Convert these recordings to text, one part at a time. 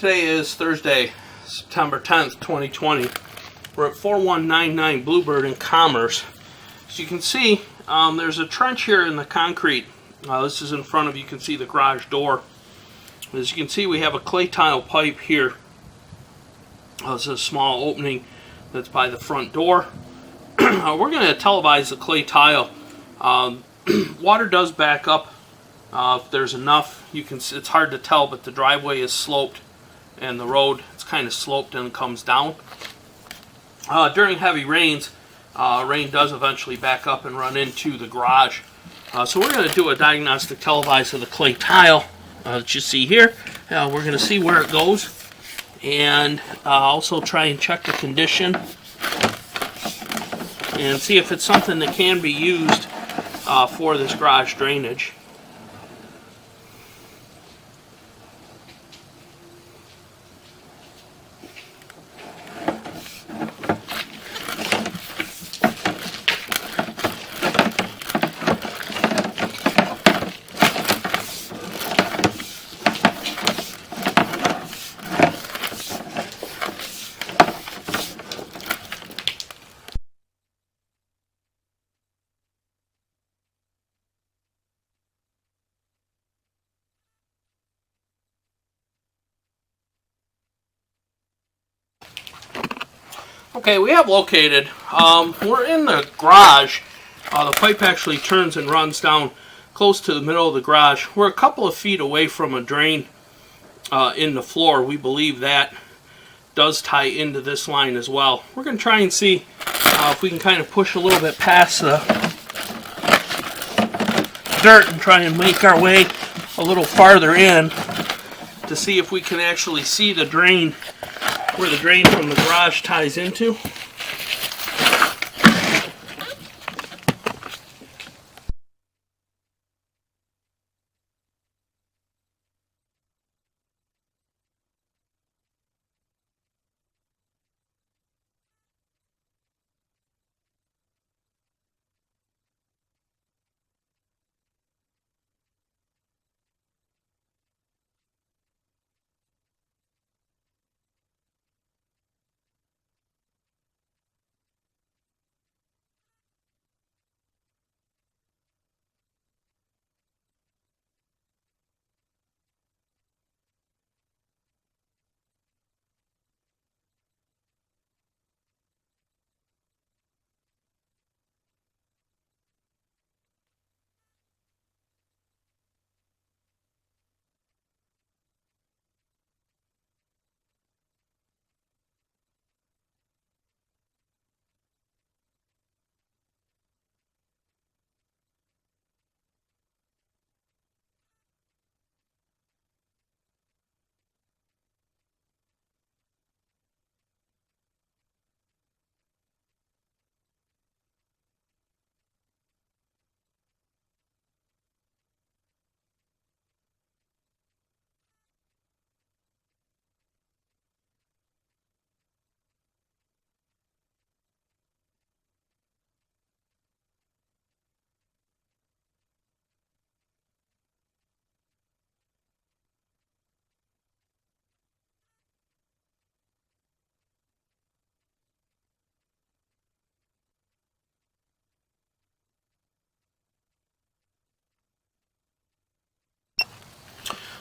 Today is Thursday, September 10th, 2020. We're at 4199 Bluebird in Commerce. As you can see, there's a trench here in the concrete. This is in front of you. You can see the garage door. As you can see, we have a clay tile pipe here. This is a small opening that's by the front door. We're going to televise the clay tile. Water does back up. If there's enough, it's hard to tell, but the driveway is sloped and the road is kind of sloped and comes down. During heavy rains, rain does eventually back up and run into the garage. So we're going to do a diagnostic televise of the clay tile that you see here. We're going to see where it goes and also try and check the condition and see if it's something that can be used for this garage drainage. Okay, we have located. We're in the garage. The pipe actually turns and runs down close to the middle of the garage. We're a couple of feet away from a drain in the floor. We believe that does tie into this line as well. We're going to try and see if we can kind of push a little bit past the dirt and try and make our way a little farther in to see if we can actually see the drain, where the drain from the garage ties into.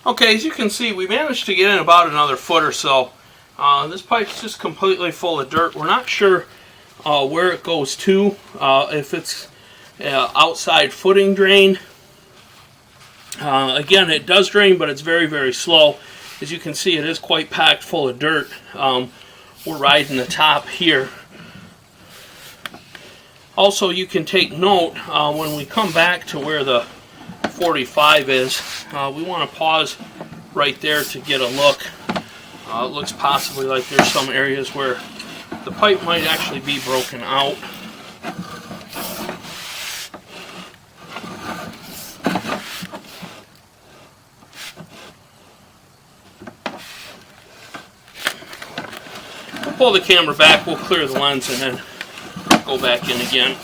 Okay, as you can see, we managed to get in about another foot or so. This pipe's just completely full of dirt. We're not sure where it goes to, if it's outside footing drain. Again, it does drain, but it's very, very slow. As you can see, it is quite packed full of dirt. We're riding the top here. Also, you can take note, when we come back to where the 45 is, we want to pause right there to get a look. It looks possibly like there's some areas where the pipe might actually be broken out. We'll pull the camera back, we'll clear the lens and then go back in again.